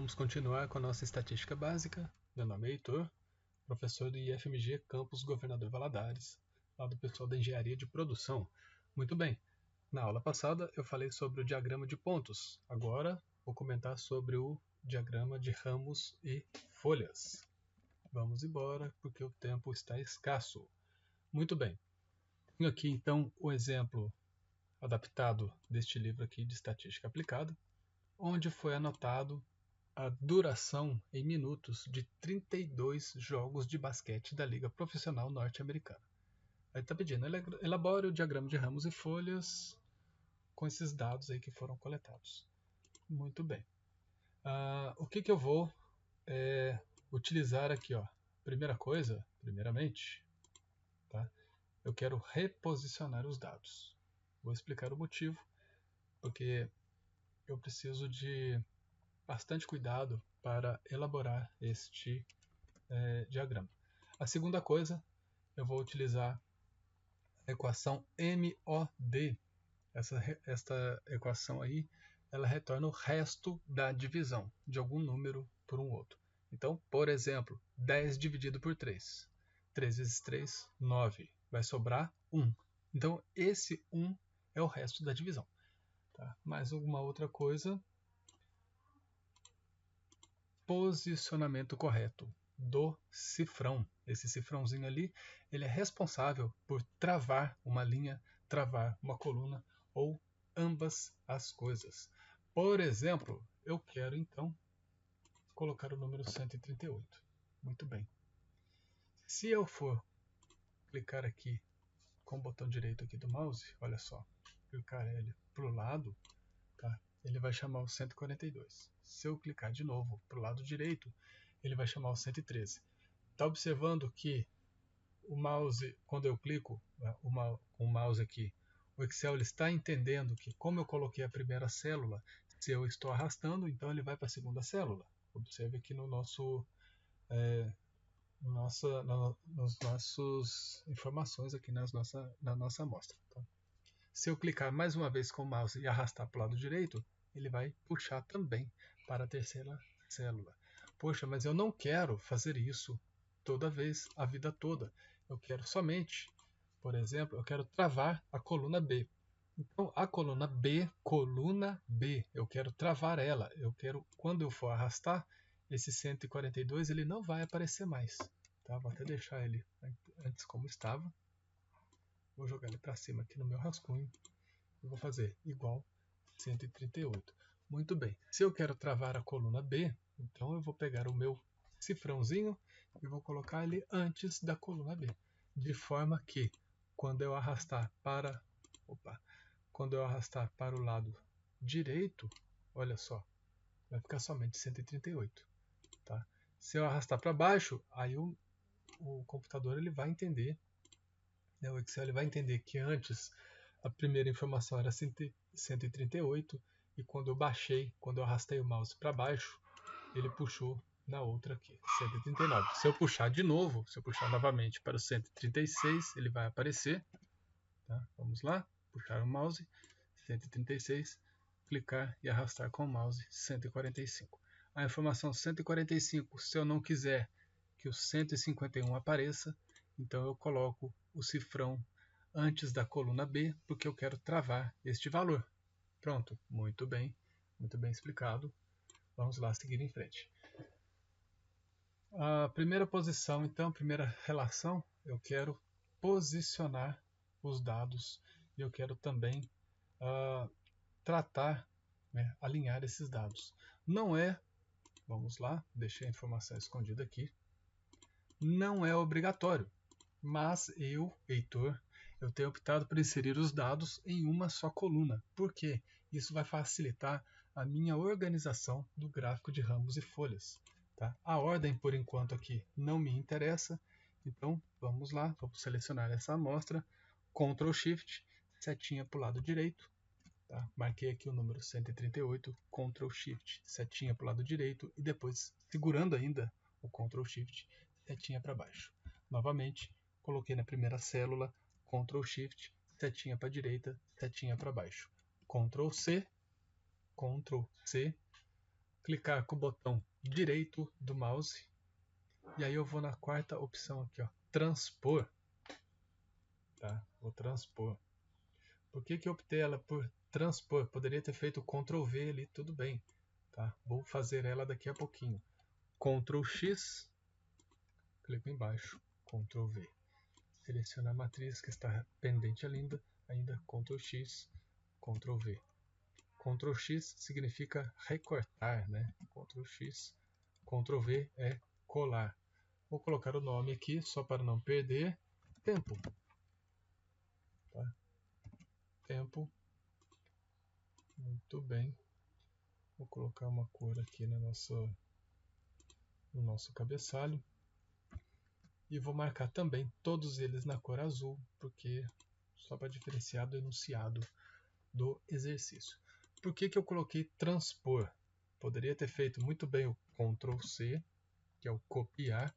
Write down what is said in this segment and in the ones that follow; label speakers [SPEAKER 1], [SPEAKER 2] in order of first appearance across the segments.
[SPEAKER 1] Vamos continuar com a nossa estatística básica. Meu nome é Heitor, professor do IFMG Campus Governador Valadares, lá do pessoal da Engenharia de Produção. Muito bem, na aula passada eu falei sobre o diagrama de pontos. Agora vou comentar sobre o diagrama de ramos e folhas. Vamos embora, porque o tempo está escasso. Muito bem, tenho aqui então o exemplo adaptado deste livro aqui de Estatística Aplicada, onde foi anotado a duração em minutos de 32 jogos de basquete da Liga Profissional Norte-Americana. Aí está pedindo, elabore o diagrama de ramos e folhas com esses dados aí que foram coletados. Muito bem. O que eu vou utilizar aqui? Primeiramente, tá? Eu quero reposicionar os dados. Vou explicar o motivo, porque eu preciso de bastante cuidado para elaborar este diagrama. A segunda coisa, eu vou utilizar a equação MOD. Esta equação aí, ela retorna o resto da divisão de algum número por um outro. Então, por exemplo, 10 dividido por 3. 3 vezes 3, 9. Vai sobrar 1. Então, esse 1 é o resto da divisão. Tá? Mais alguma outra coisa. Posicionamento correto do cifrão. Esse cifrãozinho ali, ele é responsável por travar uma linha, travar uma coluna ou ambas as coisas. Por exemplo, eu quero então colocar o número 138. Muito bem. Se eu for clicar aqui com o botão direito aqui do mouse, olha só, clicar ele para o lado, tá? Ele vai chamar o 142. Se eu clicar de novo para o lado direito, ele vai chamar o 113. Está observando que o mouse, quando eu clico com o mouse aqui, o Excel ele está entendendo que, como eu coloquei a primeira célula, se eu estou arrastando, então ele vai para a segunda célula. Observe aqui no nosso nas nossas informações aqui na nossa amostra. Tá? Se eu clicar mais uma vez com o mouse e arrastar para o lado direito, ele vai puxar também para a terceira célula. Poxa, mas eu não quero fazer isso toda vez, a vida toda. Eu quero somente, por exemplo, eu quero travar a coluna B. Então, a coluna B, eu quero travar ela. Eu quero, quando eu for arrastar, esse 142 ele não vai aparecer mais. Tá? Vou até deixar ele antes como estava. Vou jogar ele para cima aqui no meu rascunho. Eu vou fazer igual 138. Muito bem. Se eu quero travar a coluna B, então eu vou pegar o meu cifrãozinho e vou colocar ele antes da coluna B. De forma que, quando eu arrastar para o lado direito, olha só, vai ficar somente 138. Tá? Se eu arrastar para baixo, aí o computador ele vai entender, né, o Excel ele vai entender que antes a primeira informação era 138 e quando eu arrastei o mouse para baixo, ele puxou na outra aqui, 139. Se eu puxar de novo, se eu puxar novamente para o 136, ele vai aparecer. Tá? Vamos lá, puxar o mouse, 136, clicar e arrastar com o mouse, 145. A informação 145, se eu não quiser que o 151 apareça, então eu coloco o cifrão antes da coluna B, porque eu quero travar este valor. Pronto, muito bem explicado. Vamos lá seguir em frente. A primeira posição, então, a primeira relação, eu quero posicionar os dados e eu quero também tratar, né, alinhar esses dados. Não é, vamos lá, deixei a informação escondida aqui, não é obrigatório, mas eu, Heitor, eu tenho optado por inserir os dados em uma só coluna. Por quê? Isso vai facilitar a minha organização do gráfico de ramos e folhas. Tá? A ordem, por enquanto, aqui não me interessa. Então, vamos lá, vamos selecionar essa amostra. Ctrl Shift, setinha para o lado direito. Tá? Marquei aqui o número 138, Ctrl Shift, setinha para o lado direito. E depois, segurando ainda o Ctrl Shift, setinha para baixo. Novamente, coloquei na primeira célula, Ctrl Shift, setinha para a direita, setinha para baixo. Ctrl C, clicar com o botão direito do mouse. E aí eu vou na quarta opção aqui, ó, transpor. Tá? Vou transpor. Por que eu optei ela por transpor? Poderia ter feito Ctrl V ali, tudo bem. Tá? Vou fazer ela daqui a pouquinho. Ctrl X, clico embaixo, Ctrl V. Seleciona a matriz que está pendente ainda, Ctrl X, Ctrl V. Ctrl X significa recortar, né? Ctrl X, Ctrl V é colar. Vou colocar o nome aqui, só para não perder, tempo. Tá? Tempo. Muito bem. Vou colocar uma cor aqui no nosso cabeçalho. E vou marcar também todos eles na cor azul, porque só para diferenciar do enunciado do exercício. Por que eu coloquei transpor? Poderia ter feito muito bem o Ctrl C, que é o copiar,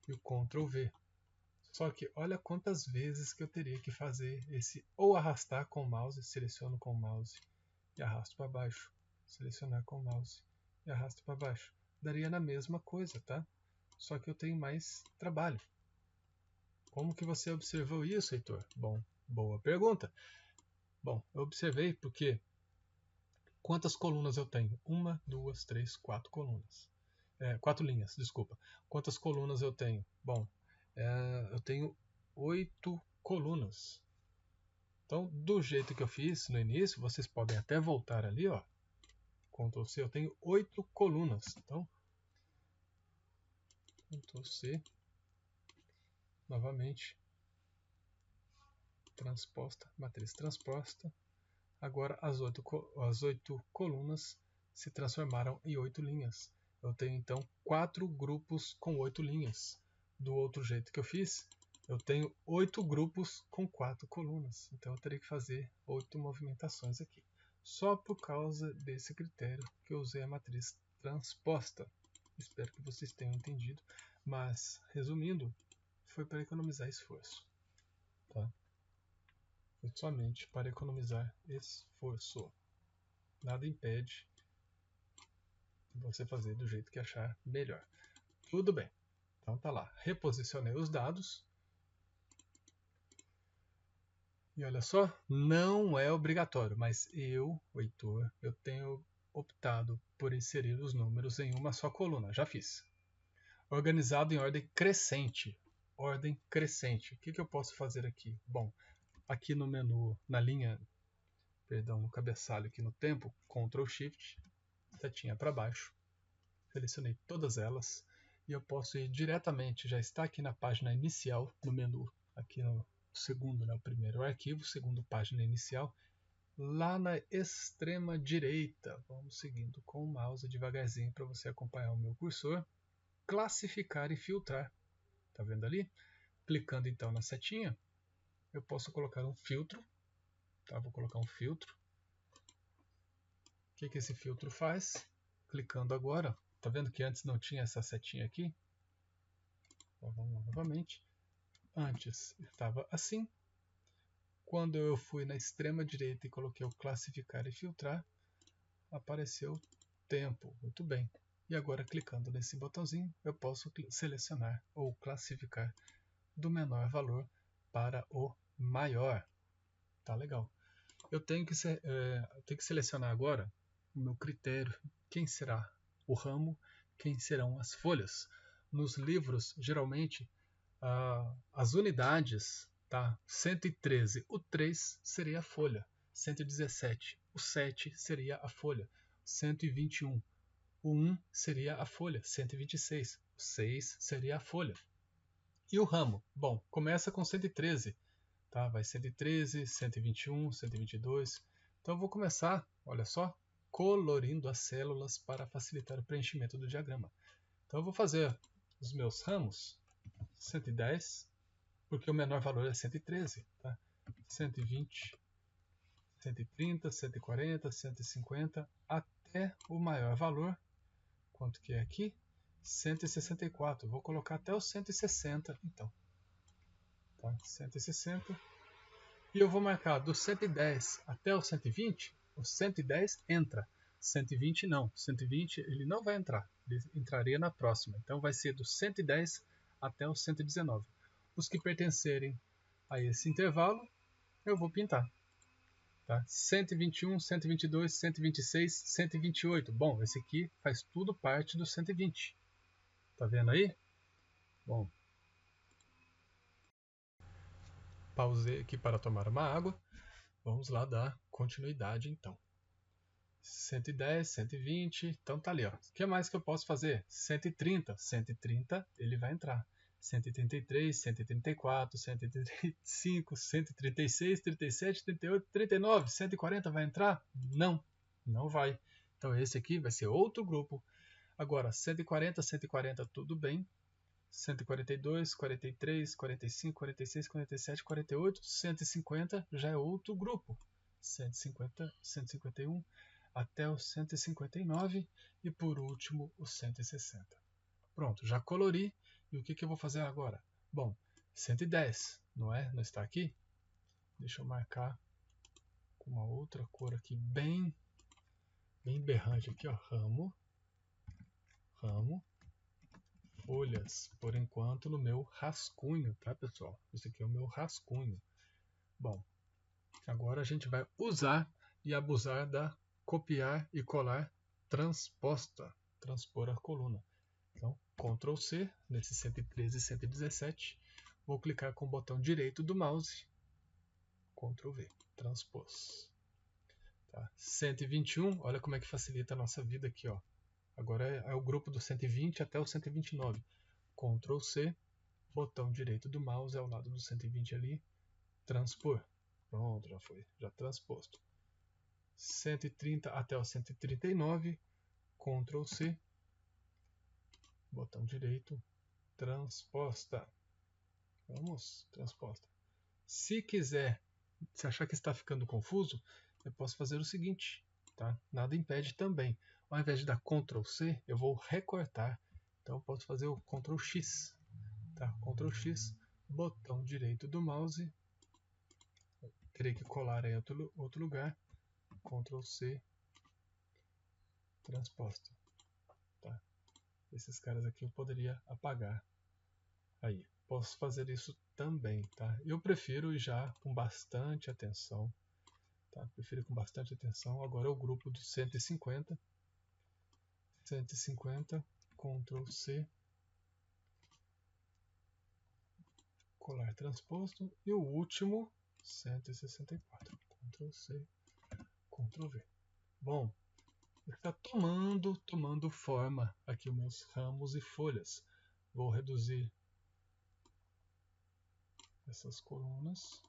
[SPEAKER 1] e o Ctrl V. Só que olha quantas vezes que eu teria que fazer esse ou arrastar com o mouse, seleciono com o mouse e arrasto para baixo, selecionar com o mouse e arrasto para baixo. Daria na mesma coisa, tá? Só que eu tenho mais trabalho. Como que você observou isso, Heitor? Bom, boa pergunta. Bom, eu observei porque quantas colunas eu tenho? 1, 2, 3, 4 colunas. 4 linhas, desculpa. Quantas colunas eu tenho? Bom, eu tenho 8 colunas. Então, do jeito que eu fiz no início, vocês podem até voltar ali, ó. Ctrl C, eu tenho 8 colunas. Então, Ctrl C, novamente, transposta, matriz transposta. Agora as 8 colunas se transformaram em 8 linhas. Eu tenho então 4 grupos com 8 linhas. Do outro jeito que eu fiz, eu tenho 8 grupos com 4 colunas. Então eu teria que fazer 8 movimentações aqui. Só por causa desse critério que eu usei a matriz transposta. Espero que vocês tenham entendido. Mas, resumindo, foi para economizar esforço. Tá? Foi somente para economizar esforço. Nada impede de você fazer do jeito que achar melhor. Tudo bem. Então tá lá. Reposicionei os dados. E olha só, não é obrigatório, mas eu, o Heitor, eu tenho optado por inserir os números em uma só coluna. Já fiz. Organizado em ordem crescente. Ordem crescente. O que eu posso fazer aqui? Bom, aqui no menu, no cabeçalho aqui no tempo, Ctrl Shift, setinha para baixo. Selecionei todas elas e eu posso ir diretamente, já está aqui na página inicial, no menu, aqui no segundo, né, o primeiro arquivo, segundo página inicial, lá na extrema direita. Vamos seguindo com o mouse devagarzinho para você acompanhar o meu cursor. Classificar e filtrar. Tá vendo ali? Clicando então na setinha, eu posso colocar um filtro. Tá? Vou colocar um filtro. O que esse filtro faz? Clicando agora, tá vendo que antes não tinha essa setinha aqui? Então, vamos lá novamente. Antes estava assim. Quando eu fui na extrema direita e coloquei o classificar e filtrar, apareceu tempo. Muito bem. E agora, clicando nesse botãozinho, eu posso selecionar ou classificar do menor valor para o maior. Tá legal. Eu tenho que selecionar agora o meu critério. Quem será o ramo? Quem serão as folhas? Nos livros, geralmente, as unidades, tá? 113, o 3 seria a folha. 117, o 7 seria a folha. 121, o 1 seria a folha. 126, o 6 seria a folha. E o ramo? Bom, começa com 113. Tá? Vai 113, 121, 122. Então eu vou começar, olha só, colorindo as células para facilitar o preenchimento do diagrama. Então eu vou fazer os meus ramos 110, porque o menor valor é 113. Tá? 120, 130, 140, 150, até o maior valor. Quanto que é aqui? 164. Vou colocar até o 160, então. Tá? 160. E eu vou marcar do 110 até o 120, o 110 entra. 120 não. 120 ele não vai entrar. Ele entraria na próxima. Então vai ser do 110 até o 119. Os que pertencerem a esse intervalo, eu vou pintar. Tá? 121, 122, 126, 128. Bom, esse aqui faz tudo parte do 120. Tá vendo aí? Bom, pausei aqui para tomar uma água. Vamos lá dar continuidade então. 110, 120, então tá ali, ó. O que mais que eu posso fazer? 130, 130 ele vai entrar. 133, 134, 135, 136, 37, 38, 39, 140 vai entrar? Não, não vai. Então esse aqui vai ser outro grupo. Agora, 140, 140 tudo bem. 142, 43, 45, 46, 47, 48, 150 já é outro grupo. 150, 151 até o 159 e por último o 160. Pronto, já colori. E o que eu vou fazer agora? Bom, 110, não é? Não está aqui? Deixa eu marcar com uma outra cor aqui bem berrante aqui, ó. Ramo, folhas, por enquanto no meu rascunho, tá, pessoal? Esse aqui é o meu rascunho. Bom, agora a gente vai usar e abusar da copiar e colar transposta, transpor a coluna. Então, Ctrl C, nesse 113 e 117, vou clicar com o botão direito do mouse, Ctrl V, transpôs. Tá? 121, olha como é que facilita a nossa vida aqui, ó. Agora é o grupo do 120 até o 129. Ctrl C, botão direito do mouse ao lado do 120 ali, transpor. Pronto, já foi, já transposto. 130 até o 139, Ctrl C, botão direito, transposta. Vamos, transposta. Se quiser, se achar que está ficando confuso, eu posso fazer o seguinte, tá? Nada impede também. Ao invés de dar Ctrl C, eu vou recortar. Então eu posso fazer o Ctrl X, tá? Ctrl X, botão direito do mouse. Terei que colar em outro lugar. Ctrl C, transposta. Tá? Esses caras aqui eu poderia apagar. Aí, posso fazer isso também, tá? Eu prefiro ir já com bastante atenção, tá? Prefiro com bastante atenção. Agora é o grupo do 150. 150, Ctrl C, colar transposto. E o último, 164. Ctrl C, Ctrl V. Bom, está tomando forma aqui os meus ramos e folhas. Vou reduzir essas colunas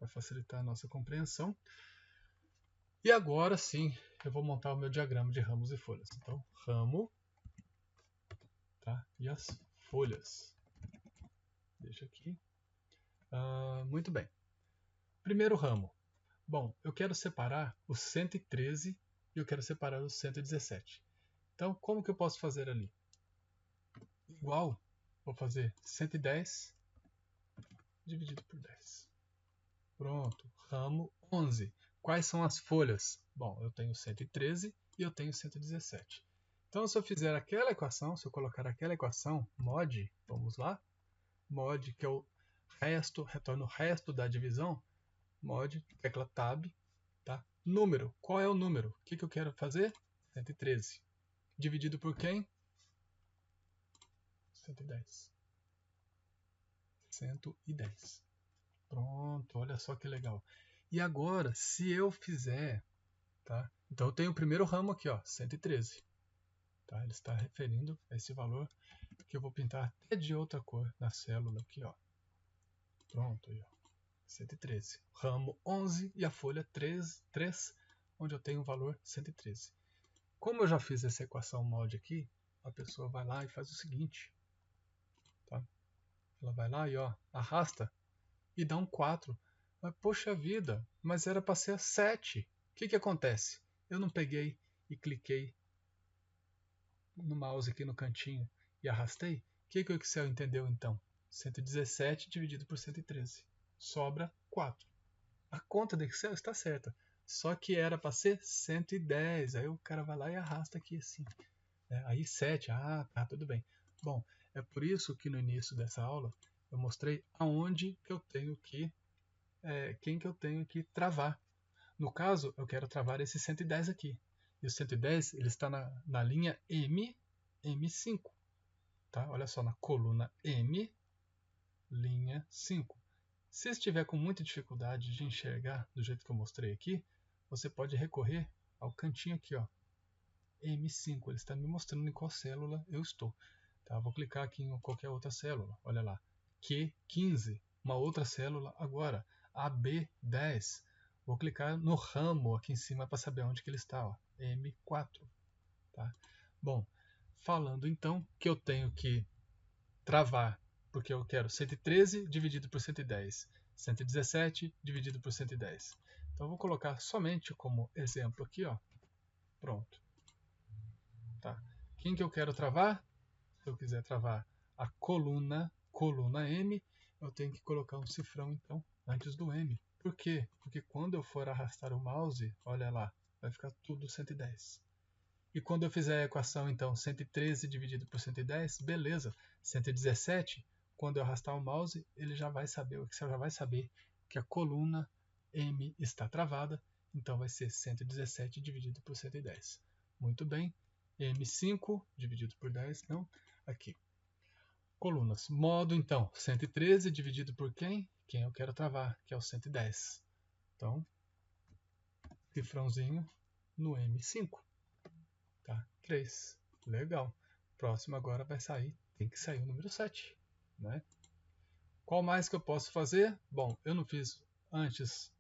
[SPEAKER 1] para facilitar a nossa compreensão. E agora sim, eu vou montar o meu diagrama de ramos e folhas. Então, ramo, tá? E as folhas. Deixa aqui. Muito bem. Primeiro ramo. Bom, eu quero separar o 113 e eu quero separar o 117. Então, como que eu posso fazer ali? Igual, vou fazer 110 dividido por 10. Pronto, ramo 11. Quais são as folhas? Bom, eu tenho 113 e eu tenho 117. Então, se eu fizer aquela equação, se eu colocar aquela equação, mod, vamos lá, mod, que é o resto, retorna o resto da divisão, mod, tecla tab, tá? Número, qual é o número? O que eu quero fazer? 113. Dividido por quem? 110. 110. Pronto, olha só que legal. E agora, se eu fizer, tá? Então eu tenho o primeiro ramo aqui, ó, 113. Tá? Ele está referindo a esse valor que eu vou pintar até de outra cor na célula aqui, ó. Pronto, aí, ó. 113. Ramo 11 e a folha 3, onde eu tenho o valor 113. Como eu já fiz essa equação mod aqui, a pessoa vai lá e faz o seguinte, tá? Ela vai lá e ó, arrasta e dá um 4. Mas, poxa vida, mas era para ser 7. O que acontece? Eu não peguei e cliquei no mouse aqui no cantinho e arrastei. O que o Excel entendeu então? 117 dividido por 113. Sobra 4. A conta do Excel está certa. Só que era para ser 110. Aí o cara vai lá e arrasta aqui assim. Aí 7, tá, tudo bem. Bom, é por isso que no início dessa aula eu mostrei aonde que eu tenho que, quem que eu tenho que travar. No caso, eu quero travar esse 110 aqui. E o 110 ele está na linha M5. Tá? Olha só, na coluna M, linha 5. Se estiver com muita dificuldade de enxergar do jeito que eu mostrei aqui, você pode recorrer ao cantinho aqui, ó, M5. Ele está me mostrando em qual célula eu estou. Tá? Vou clicar aqui em qualquer outra célula. Olha lá. Q15, uma outra célula agora. AB10. Vou clicar no ramo aqui em cima para saber onde que ele está. Ó. M4. Tá? Bom, falando então que eu tenho que travar, porque eu quero 113 dividido por 110. 117 dividido por 110. Então eu vou colocar somente como exemplo aqui, ó. Pronto. Tá. Quem que eu quero travar? Se eu quiser travar a coluna M, eu tenho que colocar um cifrão então antes do M. Por quê? Porque quando eu for arrastar o mouse, olha lá, vai ficar tudo 110. E quando eu fizer a equação então 113 dividido por 110, beleza. 117, quando eu arrastar o mouse, ele já vai saber, o Excel já vai saber que a coluna M está travada, então vai ser 117 dividido por 110. Muito bem. M5 dividido por 10, não, aqui. Colunas. Modo, então, 113 dividido por quem? Quem eu quero travar, que é o 110. Então, cifrãozinho no M5. Tá? 3. Legal. Próximo agora vai sair, tem que sair o número 7. Né? Qual mais que eu posso fazer? Bom, eu não fiz antes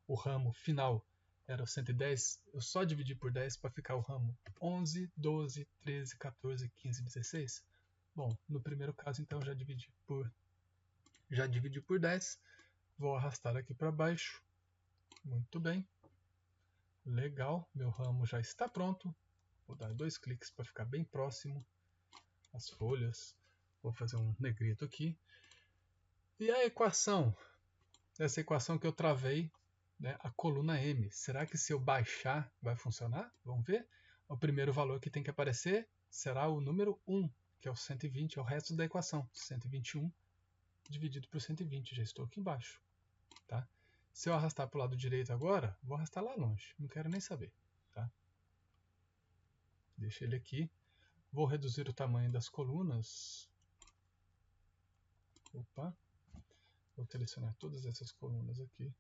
[SPEAKER 1] o ramo final. Era o 110, eu só dividi por 10 para ficar o ramo 11, 12, 13, 14, 15, 16. Bom, no primeiro caso, então, já dividi por 10. Vou arrastar aqui para baixo. Muito bem. Legal, meu ramo já está pronto. Vou dar 2 cliques para ficar bem próximo às folhas. Vou fazer um negrito aqui. E a equação? Essa equação que eu travei, né, a coluna M. Será que se eu baixar vai funcionar? Vamos ver. O primeiro valor que tem que aparecer será o número 1, que é o 120, é o resto da equação. 121 dividido por 120, já estou aqui embaixo. Tá? Se eu arrastar para o lado direito agora, vou arrastar lá longe, não quero nem saber. Tá? Deixa ele aqui. Vou reduzir o tamanho das colunas. Opa! Vou selecionar todas essas colunas aqui.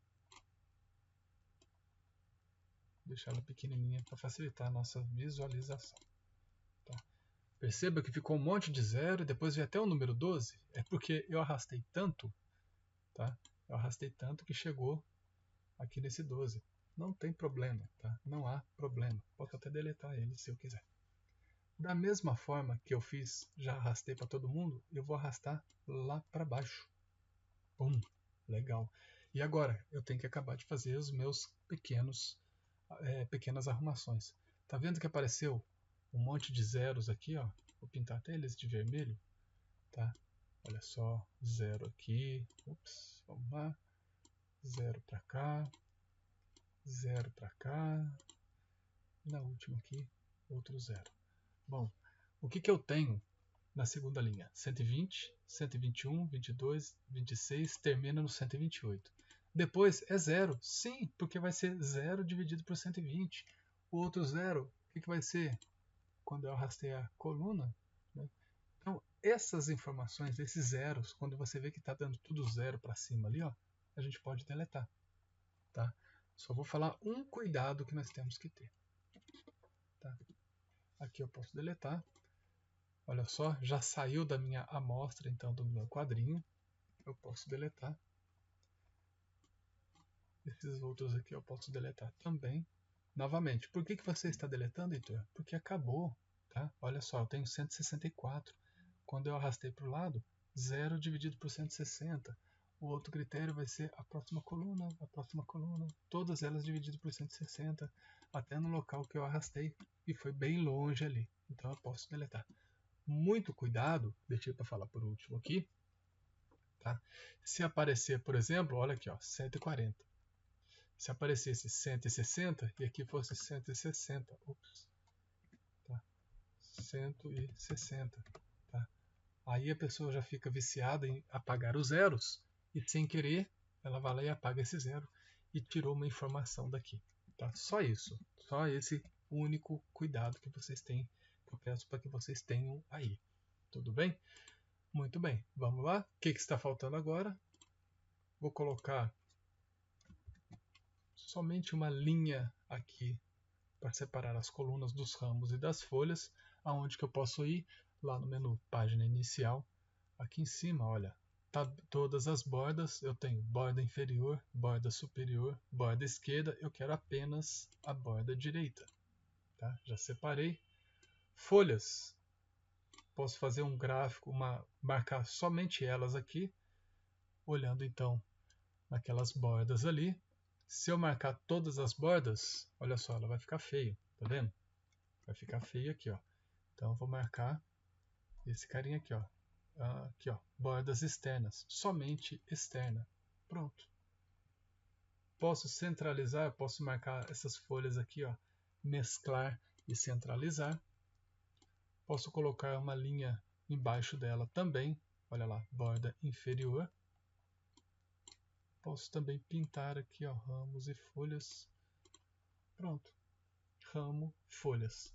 [SPEAKER 1] Deixar ela pequenininha para facilitar a nossa visualização. Tá? Perceba que ficou um monte de zero e depois veio até o número 12. É porque eu arrastei tanto, tá? Eu arrastei tanto que chegou aqui nesse 12. Não tem problema, tá? Não há problema. Posso até deletar ele se eu quiser. Da mesma forma que eu fiz, já arrastei para todo mundo, eu vou arrastar lá para baixo. Pum, legal. E agora, eu tenho que acabar de fazer os meus pequenas arrumações. Tá vendo que apareceu um monte de zeros aqui, ó? Vou pintar até eles de vermelho, tá? Olha só, zero aqui, ups, vamos lá, zero para cá, zero para cá, e na última aqui, outro zero. Bom, o que eu tenho na segunda linha? 120, 121, 22, 26, termina no 128. Depois é zero, sim, porque vai ser 0 dividido por 120. O outro zero, o que vai ser? Quando eu arrastei a coluna, né? Então, essas informações, esses zeros, quando você vê que está dando tudo zero para cima ali, ó, a gente pode deletar. Tá? Só vou falar um cuidado que nós temos que ter. Tá? Aqui eu posso deletar. Olha só, já saiu da minha amostra, então, do meu quadrinho. Eu posso deletar. Esses outros aqui eu posso deletar também. Novamente, por que você está deletando, Heitor? Porque acabou. Tá? Olha só, eu tenho 164. Quando eu arrastei para o lado, 0 dividido por 160. O outro critério vai ser a próxima coluna, todas elas divididas por 160, até no local que eu arrastei, e foi bem longe ali. Então eu posso deletar. Muito cuidado, deixei para falar por último aqui. Tá? Se aparecer, por exemplo, olha aqui, ó, 140. se aparecesse 160 e aqui fosse 160, ops, tá? 160, tá? Aí a pessoa já fica viciada em apagar os zeros e sem querer ela vai lá e apaga esse zero e tirou uma informação daqui, tá? Só isso, só esse único cuidado que vocês têm, que eu peço para que vocês tenham aí, tudo bem? Muito bem, vamos lá? O que está faltando agora? Vou colocar somente uma linha aqui para separar as colunas dos ramos e das folhas, aonde que eu posso ir lá no menu página inicial, aqui em cima, olha, tá todas as bordas, eu tenho borda inferior, borda superior, borda esquerda, eu quero apenas a borda direita, tá? Já separei. Folhas, posso fazer um gráfico, marcar somente elas aqui, olhando então naquelas bordas ali. Se eu marcar todas as bordas, olha só, ela vai ficar feio, tá vendo? Vai ficar feio aqui, ó. Então eu vou marcar esse carinha aqui, ó. Aqui, ó, bordas externas, somente externa. Pronto. Posso centralizar, posso marcar essas folhas aqui, ó, mesclar e centralizar. Posso colocar uma linha embaixo dela também, olha lá, borda inferior. Posso também pintar aqui, ó, ramos e folhas. Pronto. Ramo, folhas.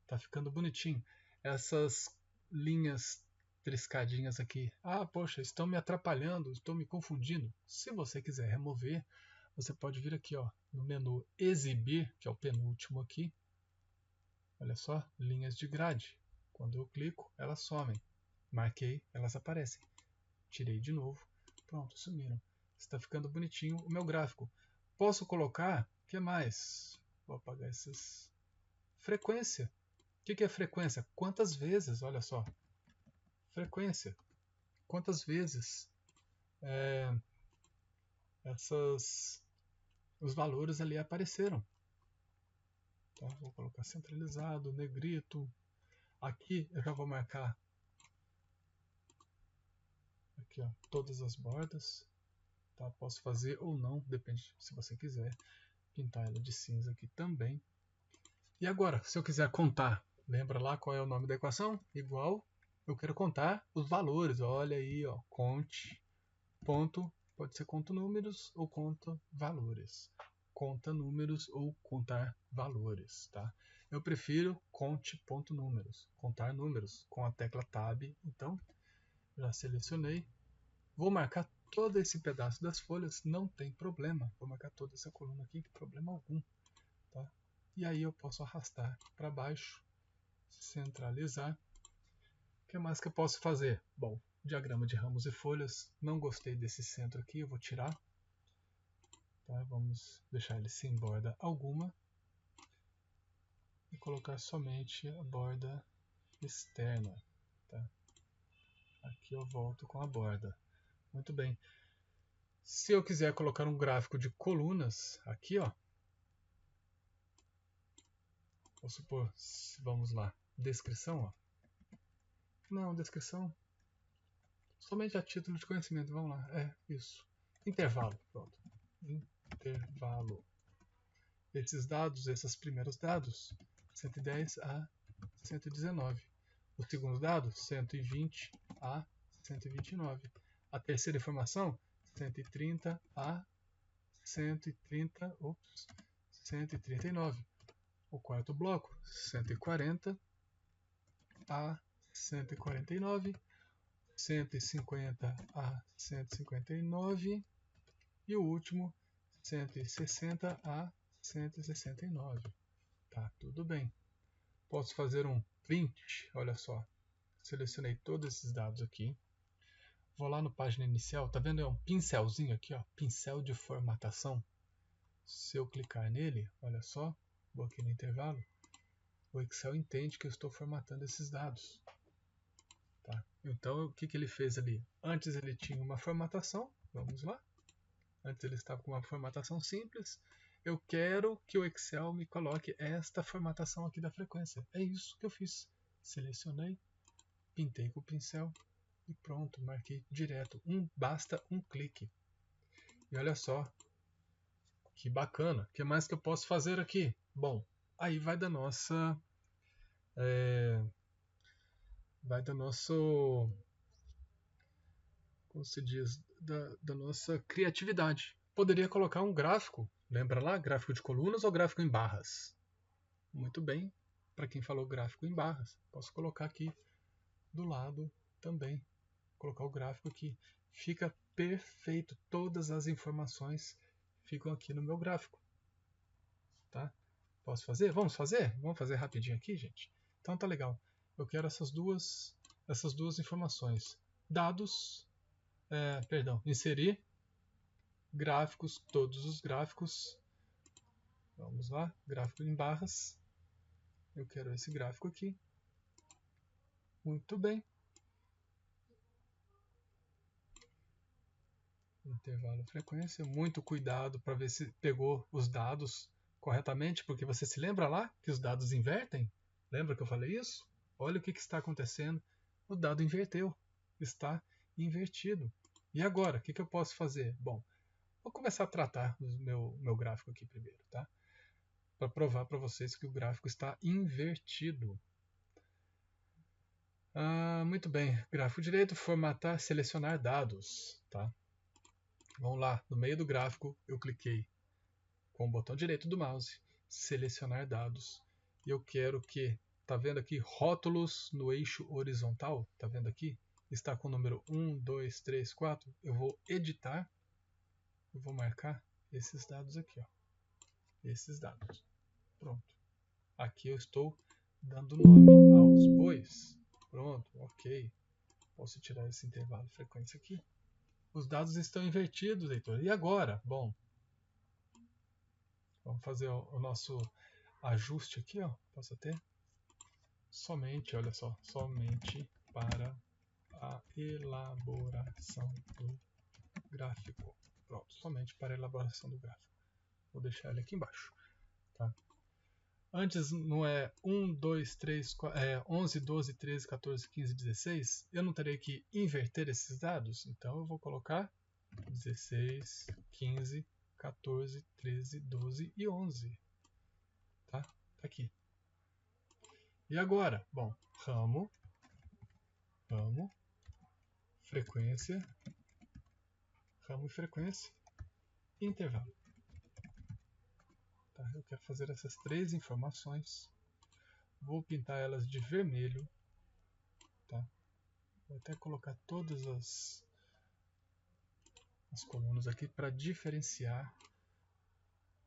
[SPEAKER 1] Tá ficando bonitinho. Essas linhas triscadinhas aqui. Ah, poxa, estão me atrapalhando, estão me confundindo. Se você quiser remover, você pode vir aqui, ó, no menu Exibir, que é o penúltimo aqui. Olha só, linhas de grade. Quando eu clico, elas somem. Marquei, elas aparecem. Tirei de novo. Pronto, sumiram. Está ficando bonitinho o meu gráfico. Posso colocar, o que mais? Vou apagar essas. Frequência. O que é frequência? Quantas vezes? Olha só. Frequência. Quantas vezes os valores ali apareceram. Tá? Vou colocar centralizado, negrito. Aqui eu já vou marcar aqui, ó, todas as bordas. Tá? Posso fazer ou não, depende se você quiser. Pintar ela de cinza aqui também. E agora, se eu quiser contar, lembra lá qual é o nome da equação? Igual, eu quero contar os valores. Olha aí, ó, conte, ponto, pode ser conta números ou conta valores. Conta números ou contar valores, tá? Eu prefiro conte ponto números, contar números, com a tecla Tab. Então, já selecionei. Vou marcar todo esse pedaço das folhas, não tem problema. Vou marcar toda essa coluna aqui, problema algum. Tá? E aí eu posso arrastar para baixo, centralizar. O que mais que eu posso fazer? Bom, diagrama de ramos e folhas. Não gostei desse centro aqui, eu vou tirar. Tá? Vamos deixar ele sem borda alguma. E colocar somente a borda externa. Tá? Aqui eu volto com a borda. Muito bem. Se eu quiser colocar um gráfico de colunas, aqui, ó. Vou supor, vamos lá, descrição, ó. Não, descrição. Somente a título de conhecimento, vamos lá. É, isso. Intervalo, pronto. Intervalo. Esses dados, esses primeiros dados, 110 a 119. O segundo dado, 120 a 129. A terceira informação, 130 a 139. O quarto bloco, 140 a 149, 150 a 159 e o último 160 a 169. Tá, tudo bem. Posso fazer um print, olha só. Selecionei todos esses dados aqui. Vou lá no página inicial, tá vendo? É um pincelzinho aqui, ó, pincel de formatação. Se eu clicar nele, olha só, vou aqui no intervalo, o Excel entende que eu estou formatando esses dados. Tá? Então, o que ele fez ali? Antes ele tinha uma formatação, vamos lá. Antes ele estava com uma formatação simples. Eu quero que o Excel me coloque esta formatação aqui da frequência. É isso que eu fiz. Selecionei, pintei com o pincel e pronto, marquei direto. Basta um clique. E olha só, Que bacana. O que mais que eu posso fazer aqui? Bom, aí vai da nossa... vai do nosso... como se diz? Da nossa criatividade. Poderia colocar um gráfico. Lembra lá? Gráfico de colunas ou gráfico em barras? Muito bem. Para quem falou gráfico em barras, posso colocar aqui do lado também. Colocar o gráfico aqui. Fica perfeito. Todas as informações ficam aqui no meu gráfico. Tá? Posso fazer? Vamos fazer? Vamos fazer rapidinho aqui, gente? Então tá legal. Eu quero essas duas informações. Dados, inserir gráficos, todos os gráficos. Vamos lá, gráfico em barras. Eu quero esse gráfico aqui. Muito bem. Intervalo frequência. Muito cuidado para ver se pegou os dados corretamente, porque você se lembra lá que os dados invertem? Lembra que eu falei isso? Olha o que está acontecendo. O dado inverteu. Está invertido. E agora, o que eu posso fazer? Bom, vou começar a tratar do meu gráfico aqui primeiro, tá? Para provar para vocês que o gráfico está invertido. Muito bem. Gráfico direito, formatar, selecionar dados, tá? Vamos lá, no meio do gráfico eu cliquei com o botão direito do mouse, selecionar dados. E eu quero que, tá vendo aqui, rótulos no eixo horizontal, tá vendo aqui? Está com o número 1, 2, 3, 4. Eu vou editar, eu vou marcar esses dados aqui, ó. Esses dados. Pronto. Aqui eu estou dando nome aos bois. Pronto, ok. Posso tirar esse intervalo de frequência aqui. Os dados estão invertidos, leitor. E agora? Bom, vamos fazer o nosso ajuste aqui, ó. Posso até somente, olha só, somente para a elaboração do gráfico. Pronto, somente para a elaboração do gráfico. Vou deixar ele aqui embaixo, tá? Antes não é 1, 2, 3, 4, 11, 12, 13, 14, 15, 16. Eu não terei que inverter esses dados, então eu vou colocar 16, 15, 14, 13, 12 e 11. Tá? Tá aqui. E agora? Bom, ramo, frequência, ramo e frequência, intervalo. Tá? Eu quero fazer essas três informações. Vou pintar elas de vermelho. Tá? Vou até colocar todas as colunas aqui para diferenciar,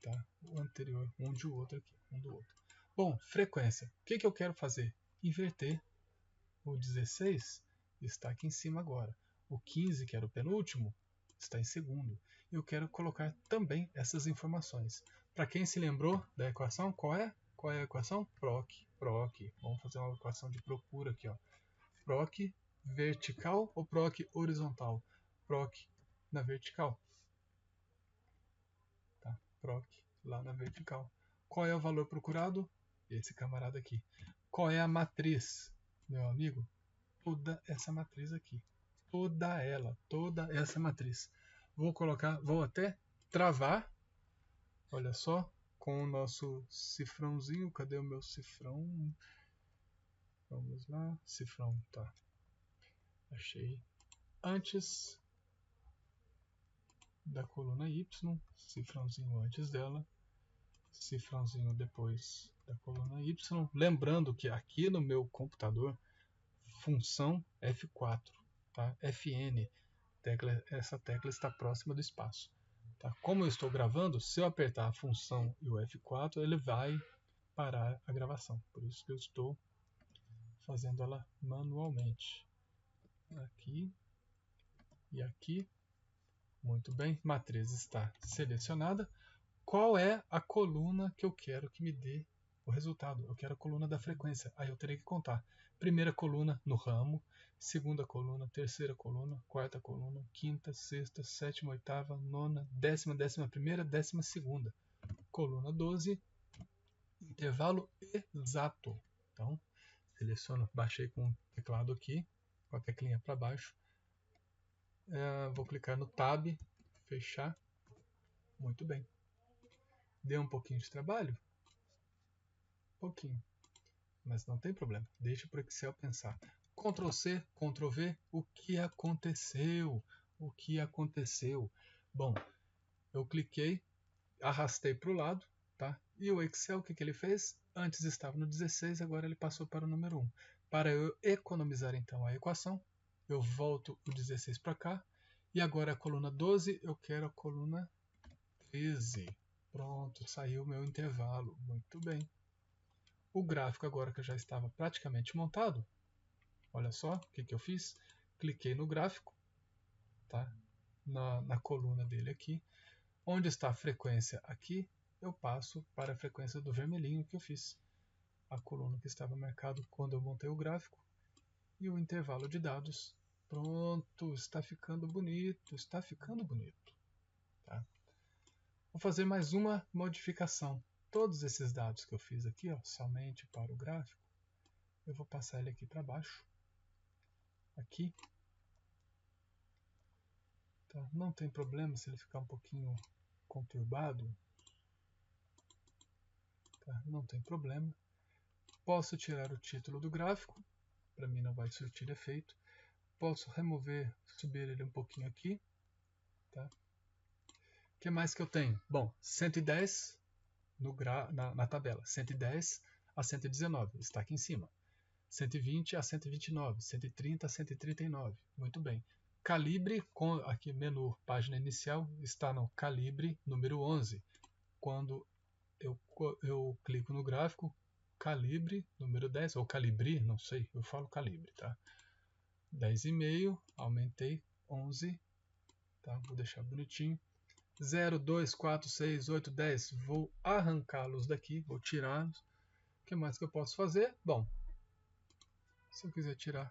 [SPEAKER 1] tá? O anterior um de outro aqui, um do outro. Bom, frequência. O que eu quero fazer? Inverter. O 16 está aqui em cima agora. O 15, que era o penúltimo, está em segundo. Eu quero colocar também essas informações. Para quem se lembrou da equação, qual é? Qual é a equação? Proc. Vamos fazer uma equação de procura aqui, ó. Proc vertical ou proc horizontal? Proc na vertical. Tá? Proc lá na vertical. Qual é o valor procurado? Esse camarada aqui. Qual é a matriz, meu amigo? Toda essa matriz aqui. Toda essa matriz. Vou até travar, olha só, com o nosso cifrãozinho. Cadê o meu cifrão? Vamos lá, cifrão, tá. Achei. Antes da coluna Y, cifrãozinho antes dela, cifrãozinho depois da coluna Y. Lembrando que aqui no meu computador, função F4, tá? Fn, essa tecla está próxima do espaço. Tá? Como eu estou gravando, se eu apertar a função e o F4, ele vai parar a gravação. Por isso que eu estou fazendo ela manualmente. Aqui e aqui. Muito bem, matriz está selecionada. Qual é a coluna que eu quero que me dê o resultado? Eu quero a coluna da frequência. Aí eu terei que contar. Primeira coluna no ramo, segunda coluna, terceira coluna, quarta coluna, quinta, sexta, sétima, oitava, nona, décima, 11ª, 12ª. Coluna 12, intervalo exato. Então, seleciono, baixei com o teclado aqui, com a teclinha para baixo. Vou clicar no Tab, fechar. Muito bem. Deu um pouquinho de trabalho? Pouquinho. Mas não tem problema. Deixa para o Excel pensar. Ctrl C, Ctrl V. O que aconteceu? O que aconteceu? Bom, eu cliquei, arrastei para o lado, tá? E o Excel, o que ele fez? Antes estava no 16, agora ele passou para o número 1. Para eu economizar então a equação, eu volto o 16 para cá. E agora a coluna 12, eu quero a coluna 13. Pronto, saiu o meu intervalo. Muito bem. O gráfico agora que já estava praticamente montado, olha só o que eu fiz. Cliquei no gráfico, tá? na coluna dele aqui. Onde está a frequência aqui, eu passo para a frequência do vermelhinho que eu fiz. A coluna que estava marcado quando eu montei o gráfico. E o intervalo de dados. Pronto, está ficando bonito, está ficando bonito. Tá? Vou fazer mais uma modificação. Todos esses dados que eu fiz aqui, ó, somente para o gráfico, eu vou passar ele aqui para baixo. Aqui. Tá? Não tem problema se ele ficar um pouquinho conturbado. Tá? Não tem problema. Posso tirar o título do gráfico. Para mim não vai surtir efeito. Posso remover, subir ele um pouquinho aqui. Tá? O que mais que eu tenho? Bom, 110 na tabela. 110 a 119 está aqui em cima. 120 a 129, 130 a 139. Muito bem. Calibre, aqui menu página inicial, está no calibre número 11. Quando eu clico no gráfico, calibre número 10, ou calibre, não sei, eu falo calibre, tá? 10,5, aumentei, 11, tá? Vou deixar bonitinho. 0, 2, 4, 6, 8, 10, vou arrancá-los daqui, vou tirá-los. O que mais que eu posso fazer? Bom, se eu quiser tirar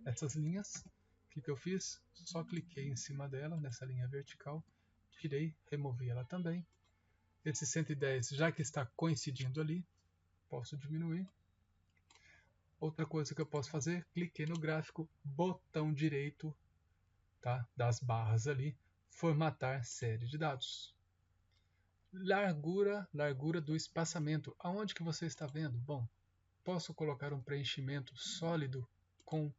[SPEAKER 1] essas linhas, o que eu fiz? Só cliquei em cima dela, nessa linha vertical, tirei, removi ela também. Esse 110, já que está coincidindo ali, posso diminuir. Outra coisa que eu posso fazer, cliquei no gráfico, botão direito, tá, das barras ali, formatar série de dados. Largura do espaçamento. Aonde que você está vendo? Bom, posso colocar um preenchimento sólido com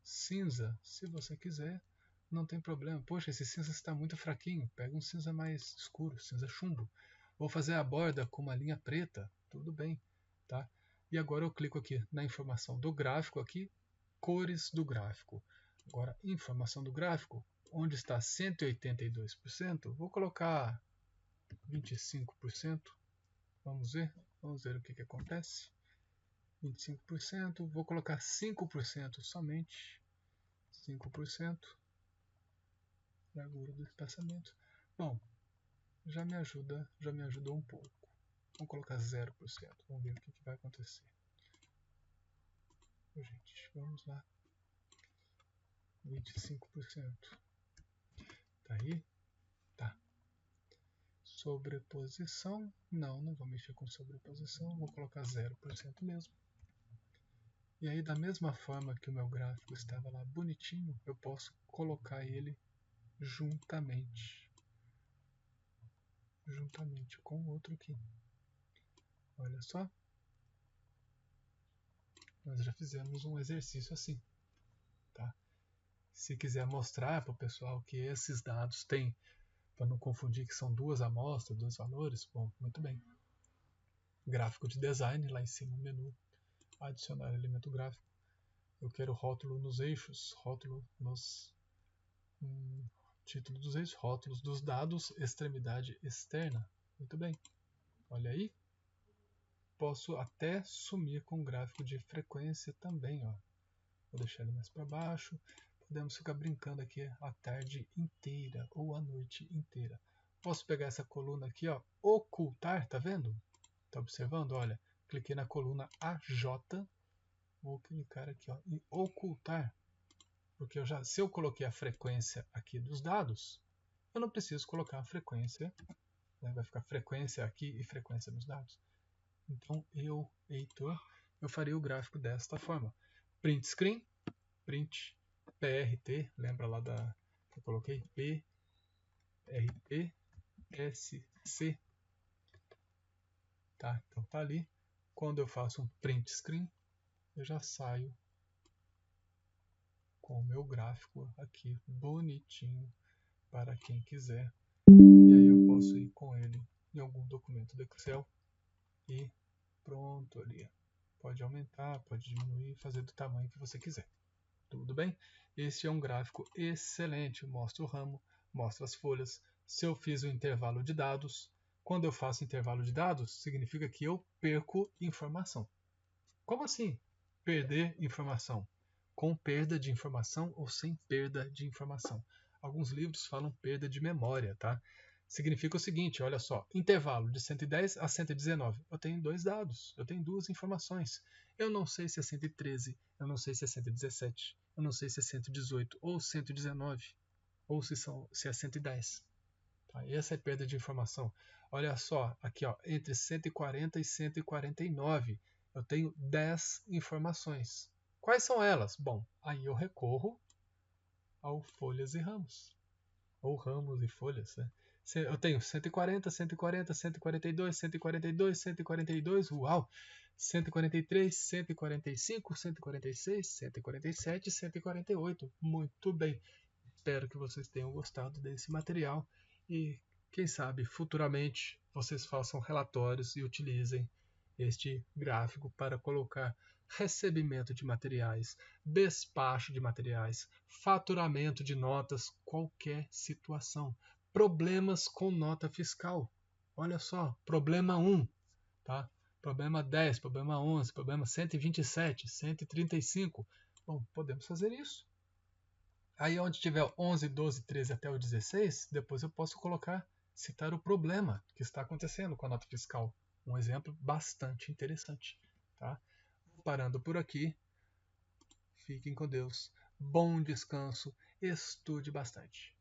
[SPEAKER 1] cinza, se você quiser, não tem problema. Poxa, esse cinza está muito fraquinho, pega um cinza mais escuro, cinza chumbo. Vou fazer a borda com uma linha preta, tudo bem, tá? E agora eu clico aqui na informação do gráfico aqui, cores do gráfico. Agora, informação do gráfico, onde está 182%, vou colocar 25%. Vamos ver o que acontece. 25%, vou colocar 5% somente, 5%, largura do espaçamento. Bom, já me ajudou um pouco. Vamos colocar 0%, vamos ver o que vai acontecer. Gente, vamos lá. 25%. Tá aí? Tá. Sobreposição, não vou mexer com sobreposição, vou colocar 0% mesmo. E aí, da mesma forma que o meu gráfico estava lá bonitinho, eu posso colocar ele juntamente com o outro aqui. Olha só. Nós já fizemos um exercício assim. Tá? Se quiser mostrar para o pessoal que esses dados têm, para não confundir que são duas amostras, dois valores, bom, muito bem. Gráfico de design, lá em cima no menu, adicionar elemento gráfico. Eu quero rótulo nos eixos, rótulo nos título dos eixos, rótulos dos dados, extremidade externa. Muito bem. Olha aí. Posso até sumir com o gráfico de frequência também, ó. Vou deixar ele mais para baixo. Podemos ficar brincando aqui a tarde inteira ou a noite inteira. Posso pegar essa coluna aqui, ó, ocultar, tá vendo? Tá observando? Olha, cliquei na coluna AJ. Vou clicar aqui, ó, em ocultar. Porque se eu coloquei a frequência aqui dos dados, eu não preciso colocar a frequência, né? Vai ficar frequência aqui e frequência nos dados. Então, Heitor, eu faria o gráfico desta forma. Print screen, print PRT, lembra lá que eu coloquei? PRT, SC. Tá? Então tá ali. Quando eu faço um print screen, eu já saio com o meu gráfico aqui bonitinho para quem quiser. E aí eu posso ir com ele em algum documento do Excel e pronto ali. Pode aumentar, pode diminuir, fazer do tamanho que você quiser. Tudo bem? Este é um gráfico excelente. Mostra o ramo, mostra as folhas. Se eu fiz o intervalo de dados, quando eu faço intervalo de dados, significa que eu perco informação. Como assim? Perder informação? Com perda de informação ou sem perda de informação? Alguns livros falam perda de memória, tá? Significa o seguinte, olha só, intervalo de 110 a 119. Eu tenho dois dados, eu tenho duas informações. Eu não sei se é 113, eu não sei se é 117, eu não sei se é 118 ou 119, ou se é 110. Tá? E essa é perda de informação. Olha só, aqui ó, entre 140 e 149, eu tenho 10 informações. Quais são elas? Bom, aí eu recorro ao folhas e ramos. Ou ramos e folhas, né? Eu tenho 140, 140, 142, 142, 142, uau! 143, 145, 146, 147, 148. Muito bem. Espero que vocês tenham gostado desse material e, quem sabe, futuramente vocês façam relatórios e utilizem este gráfico para colocar recebimento de materiais, despacho de materiais, faturamento de notas, qualquer situação. Problemas com nota fiscal. Olha só, problema 1, tá? Problema 10, problema 11, problema 127, 135. Bom, podemos fazer isso. Aí onde tiver 11, 12, 13 até o 16, depois eu posso colocar, citar o problema que está acontecendo com a nota fiscal. Um exemplo bastante interessante. Tá? Parando por aqui. Fiquem com Deus. Bom descanso. Estude bastante.